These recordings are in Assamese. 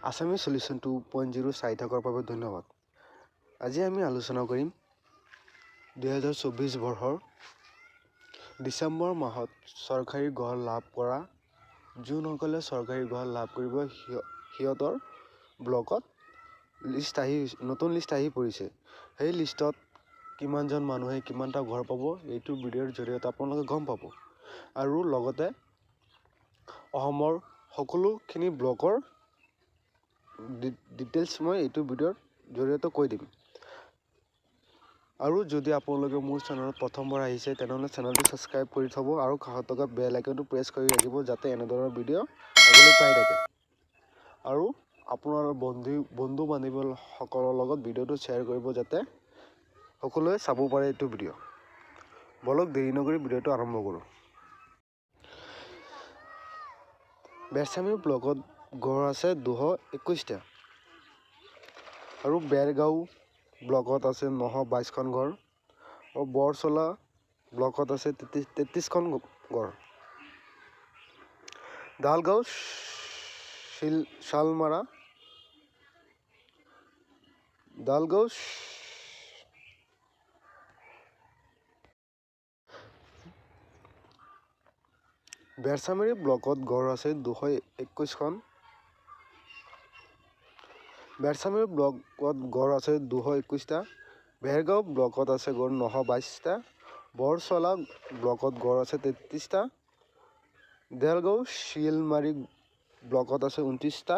আসামি সলিউশন 2.0 চাই থকাৰ বাবে ধন্যবাদ। আজি আমি আলোচনা কৰিম 2024 বৰ্ষৰ ডিচেম্বৰ মাহত চৰকাৰী গৃহ লাভ কৰা যোনসকলে চৰকাৰী গৃহ লাভ কৰিব সিহঁতৰ ব্লকত নতুন লিষ্ট আহি পৰিছে। সেই লিষ্টত কিমানজন মানুহে কিমানটা ঘৰ পাব এইটো ভিডিঅ'ৰ জৰিয়তে আপোনালোকে গম পাব। আৰু লগতে অসমৰ সকলোখিনি ব্লকৰ ডিটেইলছ মই এইটো ভিডিঅ'ৰ জৰিয়তে কৈ দিম। আৰু যদি আপোনালোকে মোৰ চেনেলত প্ৰথমবাৰ আহিছে তেনেহ'লে চেনেলটো ছাবস্ক্ৰাইব কৰি থ'ব আৰু কাষত থকা বেল আইকনটো প্ৰেছ কৰি ৰাখিব যাতে এনেধৰণৰ ভিডিঅ' আগলৈ পাই থাকে। আৰু আপোনাৰ বন্ধু বান্ধৱীসকলৰ লগত ভিডিঅ'টো শ্বেয়াৰ কৰিব যাতে সকলোৱে চাব পাৰে এইটো ভিডিঅ'। বলক দেৰি নকৰি ভিডিঅ'টো আৰম্ভ কৰোঁ। বেৰচামী ব্লকত ঘৰ আছে 221টা আৰু বেৰগাঁও ব্লকত আছে 922খন ঘৰ আৰু বৰচলা ব্লকত আছে 33খন ঘৰ। দালগাঁও শালমাৰা বেৰচামাৰী ব্লকত ঘৰ আছে 221খন। বেৰচামাৰী ব্লকত ঘৰ আছে 221টা। বেৰগাঁও ব্লকত আছে ঘৰ 922টা। বৰচলা ব্লকত ঘৰ আছে 33টা। দেলগাঁও শিলমাৰী ব্লকত আছে 29টা।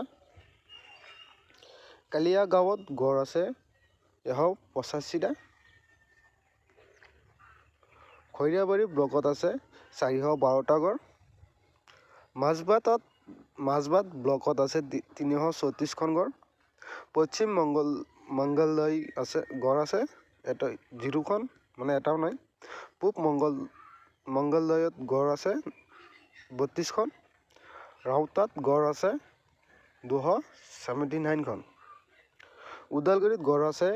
কালিয়া গাঁৱত ঘৰ আছে 185টা। খৈৰীয়াবাৰী ব্লকত আছে 412টা ঘৰ। মাজবাট ব্লকত আছে 334খন ঘৰ। পশ্চিম মংগলদৈ ঘৰ আছে 0খন, মানে এটাও নাই। পূব মংগলদৈত ঘৰ আছে 32খন। ৰাউতাত ঘৰ আছে 279খন। ওদালগুৰিত ঘৰ আছে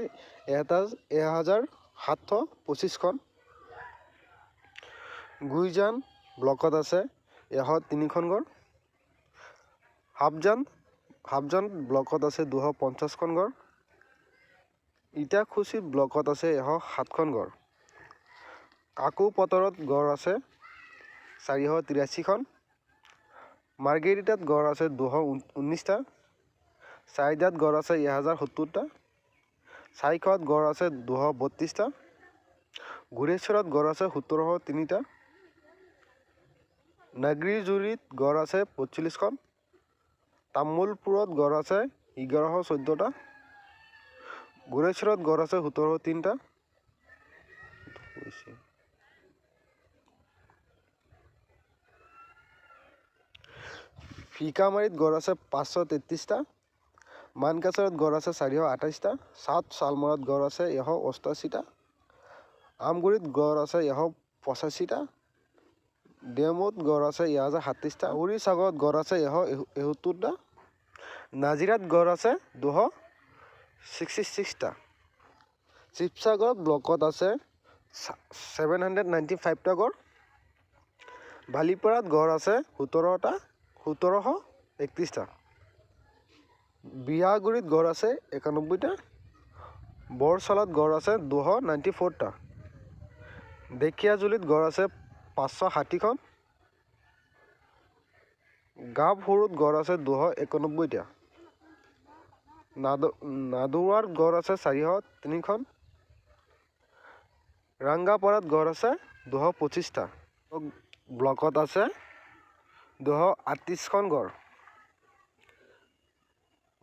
1725খন। গুইজান ব্লকত আছে 103খন ঘৰ। হাবজান ব্লকত আছে 250খন ঘৰ। ইটাখুচি ব্লকত আছে 107খন ঘৰ। কাকোপথাৰত ঘৰ আছে 483খন। মাৰ্ঘেৰিটাত ঘৰ আছে 219টা। চাইদাত ঘৰ আছে 1070টা। চাইখোৱাত ঘৰ আছে 232টা। গুৰেশ্বৰত ঘৰ আছে 1703টা। নাগ্ৰিজুৰিত ঘৰ আছে 45খন। তামুলপুৰত ঘৰ আছে 1114টা। গুৰেশ্বৰত ঘৰ আছে 1703টা। ফিকামাৰীত ঘৰ আছে 533টা। মানকাছাৰত ঘৰ আছে 428টা। চাউথ শালমৰাত ঘৰ আছে 188টা। আমগুৰিত ঘৰ আছে 185টা। ডেমুত ঘৰ আছে 1037টা। উৰিচাগত ঘৰ আছে 171টা। নাজিৰাত ঘৰ আছে 266টা। শিৱসাগৰ ব্লকত আছে 795টা ঘৰ। বালিপাৰাত ঘৰ আছে 1731টা। বিহাগুৰিত ঘৰ আছে 91টা। বৰচলাত ঘৰ আছে 294টা। ঢেকীয়াজুলিত ঘৰ আছে 560খন। গাঁৱসৰুত ঘৰ আছে 291টা। নাদুৱাৰত ঘৰ আছে 403খন। ৰাংগাপাৰাত ঘৰ আছে 225টা। ব্লকত আছে 238খন ঘৰ।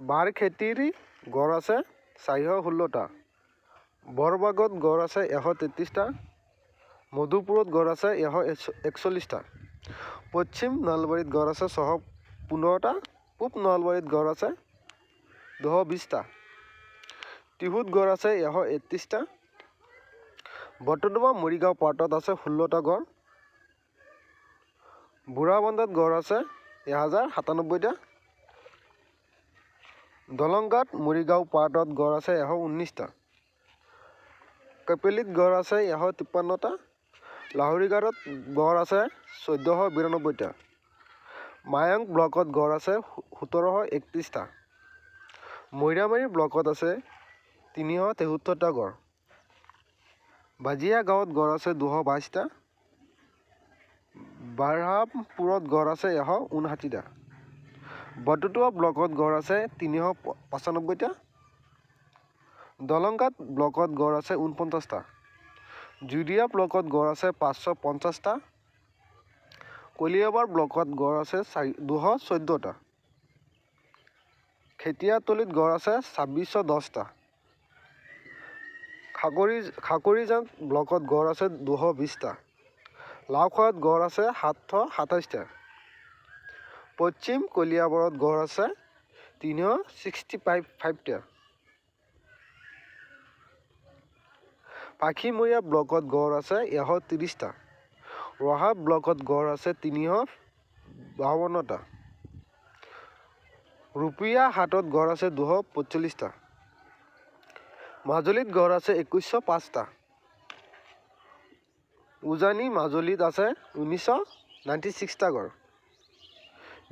বাৰখেতিৰ ঘৰ আছে 416টা। বৰবাগত ঘৰ আছে 133টা। মধুপুৰত ঘৰ আছে 141টা। পশ্চিম নলবাৰীত ঘৰ আছে 615টা। পূব নলবাৰীত ঘৰ আছে 220টা। টিহুত ঘৰ আছে 131টা। বটদ্ৰৱা মৰিগাঁও পাৰ্টত আছে 16টা ঘৰ। বুঢ়াবান্ধাত ঘৰ আছে 1097টা। দলংগাত মৰিগাঁও পাৰ্টত ঘৰ আছে 119টা। কপিলিত ঘৰ আছে 153টা। লাহৰীঘাটত ঘৰ আছে 1492টা। মায়ং ব্লকত ঘৰ আছে 1731টা। মৈৰামাৰী ব্লকত আছে 373টা গড়। বাজিয়া গাঁৱত গড় আছে 222টা। বাৰহামপুৰত গড় আছে 159টা। বটুটোৱা ব্লকত গড় আছে 395টা। দলংগাত ব্লকত গড় আছে 49টা। জুদিয়া ব্লকত গড় আছে 550টা। কলিয়াবৰ ব্লকত গড় আছে 214টা। খেতিয়াতলিত গড় আছে 2610টা। খাকৰিজান ব্লকত গড় আছে 220টা। লাওখোৱাত গড় আছে 727টা। পশ্চিম কলিয়াবৰত গড় আছে 365টা। পাখিমৰীয়া ব্লকত গড় আছে 130টা। ৰহা ব্লকত গড় আছে 352টা। ৰূপীয়া হাটত গড় আছে 245টা। মাজুলীত গড় আছে 2105টা। উজানি মাজুলীত আছে 1996টা গড়।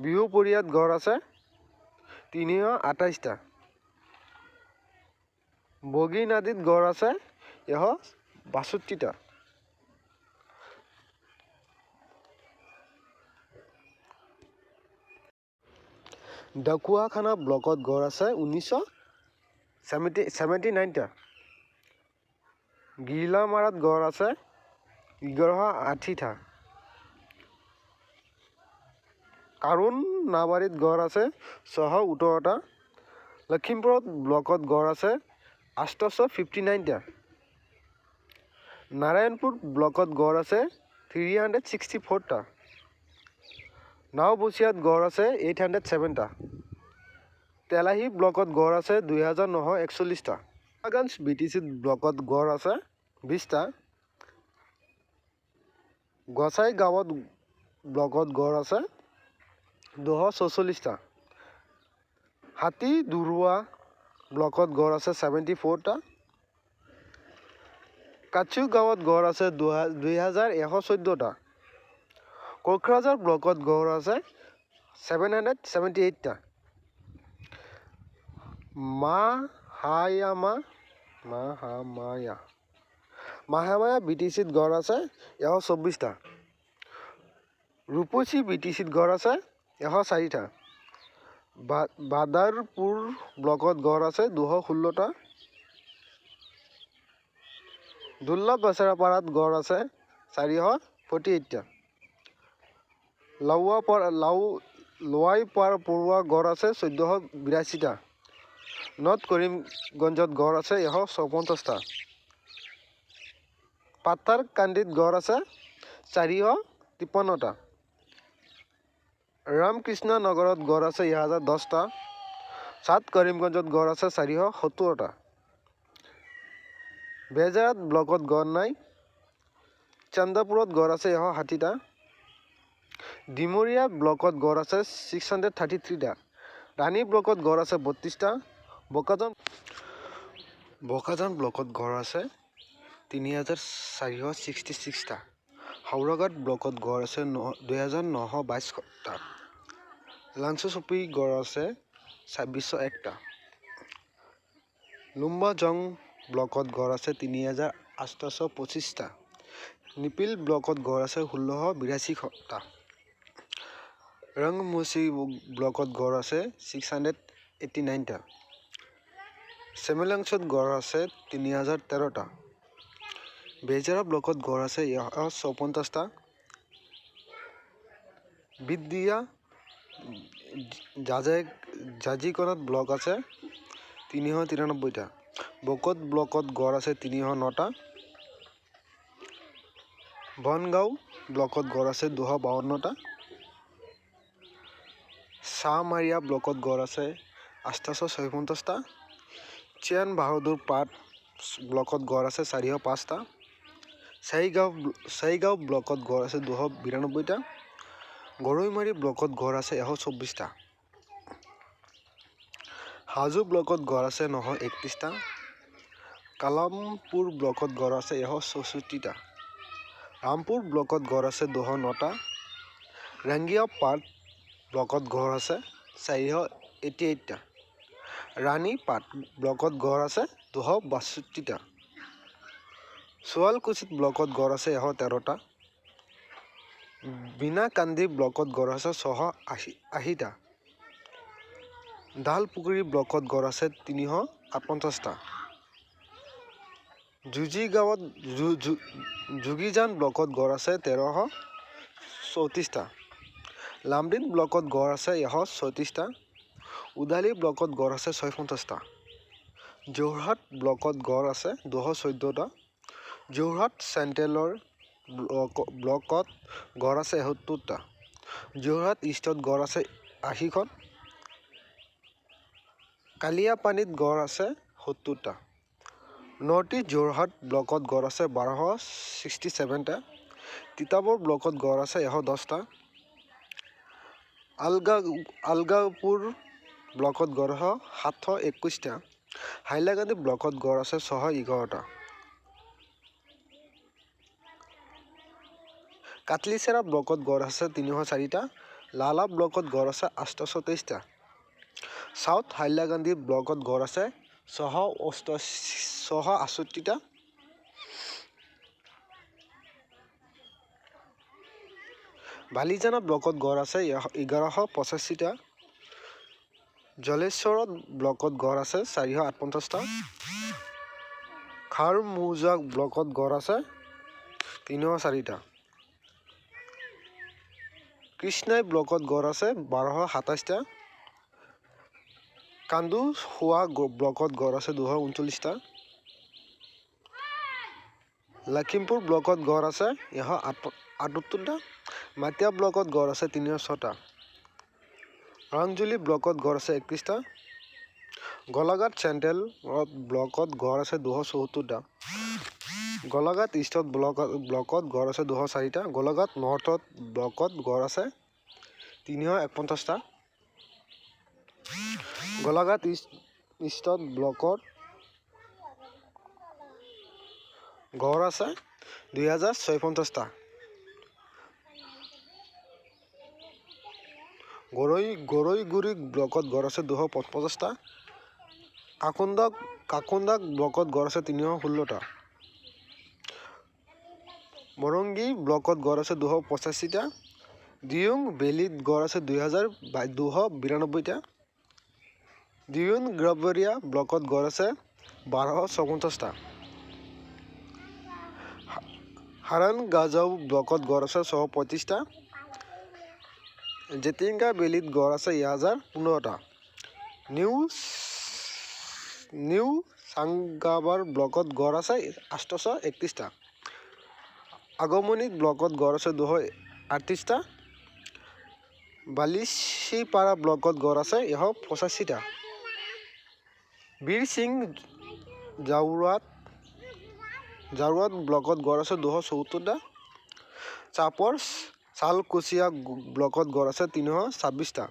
বিহুপুৰীয়াত গড় আছে 328টা। বগীনাদীত গড় আছে 162টা। ঢকুৱাখানা ব্লকত গড় আছে 1979টা। গিলামাৰাত গড় আছে 1180টা। কাৰুণাবাৰীত গড় আছে 618টা। লখিমপুৰত ব্লকত গড় আছে 859টা। নাৰায়ণপুৰ ব্লকত গড় আছে 364টা। নাওবৈচাত গড় আছে 807টা। তেলাহী ব্লকত গড় আছে 2941টা। গোপালগঞ্জ BTC ব্লকত গড় আছে 20টা। গোসাইগাঁৱত ব্লকত গড় আছে 244টা। হাতীদুৰুৱা ব্লকত গড় আছে 74টা। কাছুগাঁৱত গড় আছে 2114টা। কোকৰাঝাৰ ব্লকত গড় আছে 778টা। মাহামায়া BTCত গড় আছে 124টা। ৰূপসী BTCত গড় আছে 104টা। বাদাৰপুৰ ব্লকত গড় আছে 216টা। দুৰ্লভ বেচেৰাপাৰাত গড় আছে 448টা। লোৱাইপাৰ পৰুৱা গড় আছে 1482টা। নৰ্থ কৰিমগঞ্জত গড় আছে 154টা। পাথাৰকান্দিত গড় আছে 453টা। ৰামকৃষ্ণ নগৰত গড় আছে 1010টা। চাউথ কৰিমগঞ্জত গড় আছে 470টা। বেজাৰত ব্লকত গড় নাই। চান্দাপুৰত গড় আছে 160টা। ডিমৰীয়া ব্লকত গড় আছে 633টা। ৰাণী ব্লকত গড় আছে 32টা। বোকাজান ব্লকত গড় আছে 3466টা। হাওৰাঘাট ব্লকত গড় আছে 2922টা। লাঞ্চচুপি গড় আছে 2601টা। লুম্বাজং ব্লকত গড় আছে 3825টা। নিপিল ব্লকত গড় আছে 1682টা। ৰংমুচি ব্লকত গড় আছে 689টা। চেমেলাংচত গড় আছে 3013টা। বেজেৰা ব্লকত গড় আছে 154টা। বিদ্যা জাজিকণত ব্লক আছে 393টা। বকত ব্লকত গড় আছে 309টা। বনগাঁও ব্লকত গড় আছে 252টা। চাহমাৰীয়া ব্লকত গড় আছে 856টা। চিয়ান বাহাদুৰ পাট ব্লকত গড় আছে 405টা। চাৰিগাঁও ব্লকত গড় আছে 292টা। গৰৈমাৰী ব্লকত গড় আছে 124টা। হাজো ব্লকত গড় আছে 931টা। কালামপুৰ ব্লকত গড় আছে 164টা। ৰামপুৰ ব্লকত গড় আছে 209টা। ৰাঙ্গিয়া পাট ব্লকত গড় আছে 488টা। ৰাণীপাট ব্লকত গড় আছে 262টা। শুৱালকুছিত ব্লকত গড় আছে 113টা। বিনাকান্দি ব্লকত গড় আছে 680টা। ডালপুখুৰী ব্লকত গড় আছে 358টা। জুজিগাঁৱত যোগীজান ব্লকত গড় আছে 1334টা। লামডিং ব্লকত গড় আছে 136টা। উদালি ব্লকত গড় আছে 56টা। যোৰহাট ব্লকত গড় আছে 214টা। যোৰহাট চেণ্ট্ৰেলৰ ব্লকত গড় আছে 71টা। যোৰহাট ইষ্টত গড় আছে 80খন। কালিয়াপানীত গড় আছে 70টা। নৰ্থ ইষ্ট যোৰহাট ব্লকত গড় আছে 1267টা। তিতাবৰ ব্লকত গড় আছে 110টা। আলগাপুৰ ব্লকত গড় আছে 721টা। হাইলাকান্দি ব্লকত গড় আছে 611টা। কাটলিচেৰা ব্লকত গড় আছে 304টা। লালা ব্লকত গড় আছে 827টা। সাউথ হাইলাকান্দি ব্লকত গড় আছে 668টা। বালিজানা ব্লকত গড় আছে 1185টা। জলেশ্বৰত ব্লকত গড় আছে 458টা। খাৰমৌজা ব্লকত গড় আছে 304টা। কৃষ্ণাই ব্লকত গড় আছে 1227টা। কান্দুখোৱা ব্লকত গড় আছে 239টা। লখিমপুৰ ব্লকত গড় আছে 178টা। মাটিয়া ব্লকত গড় আছে 306টা। ৰংজুলি ব্লকত গড় আছে 31টা। গোলাঘাট চেণ্ট্ৰেল ব্লকত গড় আছে 274টা। গোলাঘাট ইষ্টত ব্লকত গড় আছে 204টা। গোলাঘাট নৰ্থত ব্লকত গড় আছে 351টা। গোলাঘাট ইষ্টত ব্লকত গড় আছে 2056টা। গৰৈগুৰি ব্লকত গড় আছে 250টা। কাকন্দাক ব্লকত গড় আছে 316টা। মৰংগী ব্লকত গড় আছে 285টা। দিউং বেলিত গড় আছে 292টা। দিউং গ্ৰাবৰীয়া ব্লকত গড় আছে 1254টা। হাৰান গাজাও ব্লকত গড় আছে 635টা। জেতিংগা বেলিত গড় আছে 1015টা। নিউ চাংগাবাৰ ব্লকত গড় আছে 831টা। আগমনিত ব্লকত গড় আছে 238টা। বালিচিপাৰা ব্লকত গড় আছে 185টা। বীৰসিং জাৰুৱাত ব্লকত গড় আছে 274টা। চাপৰ চালকুচিয়া ব্লকত গড় আছে 326টা।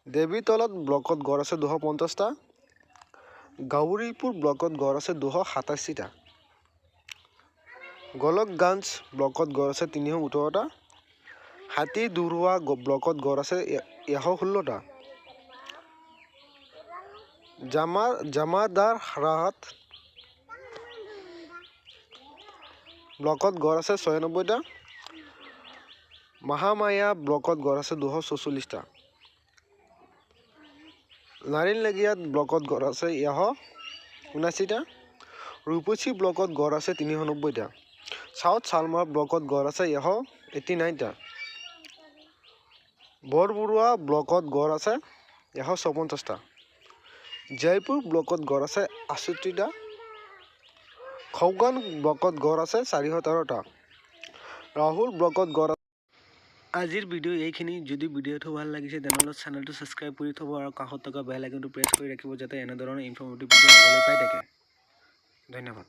দেৱীতলত ব্লকত গড় আছে 250টা। গাউৰীপুৰ ব্লকত গড় আছে 287টা। গোলকগঞ্জ ব্লকত গড় আছে 318টা। হাতীদুৰুৱা ব্লকত গড় আছে 116টা। জামাদাৰহাট ব্লকত গড় আছে 96টা। মহামায়া ব্লকত গড় আছে 244টা। নাৰিনলাগিয়াত ব্লকত গড় আছে 179টা। ৰূপসী ব্লকত গড় আছে 390টা। সাউথ চালমাৰা ব্লকত গড় আছে 189টা। বৰবৰুৱা ব্লকত গড় আছে 154টা। জয়পুৰ ব্লকত গড় আছে 68টা। খৌগান ব্লকত গড় আছে 413টা। ৰাহুল ব্লকত গড় আছে। আজিৰ ভিডিঅ' এইখিনি। যদি ভিডিঅ'টো ভাল লাগিছে তেনেহ'লে চেনেলটো ছাবস্ক্ৰাইব কৰি থ'ব আৰু কাষত থকা বেল আইকনটো প্ৰেছ কৰি ৰাখিব যাতে এনেধৰণৰ ইনফৰ্মেটিভ ভিডিঅ' আগলৈ পাই থাকে। ধন্যবাদ।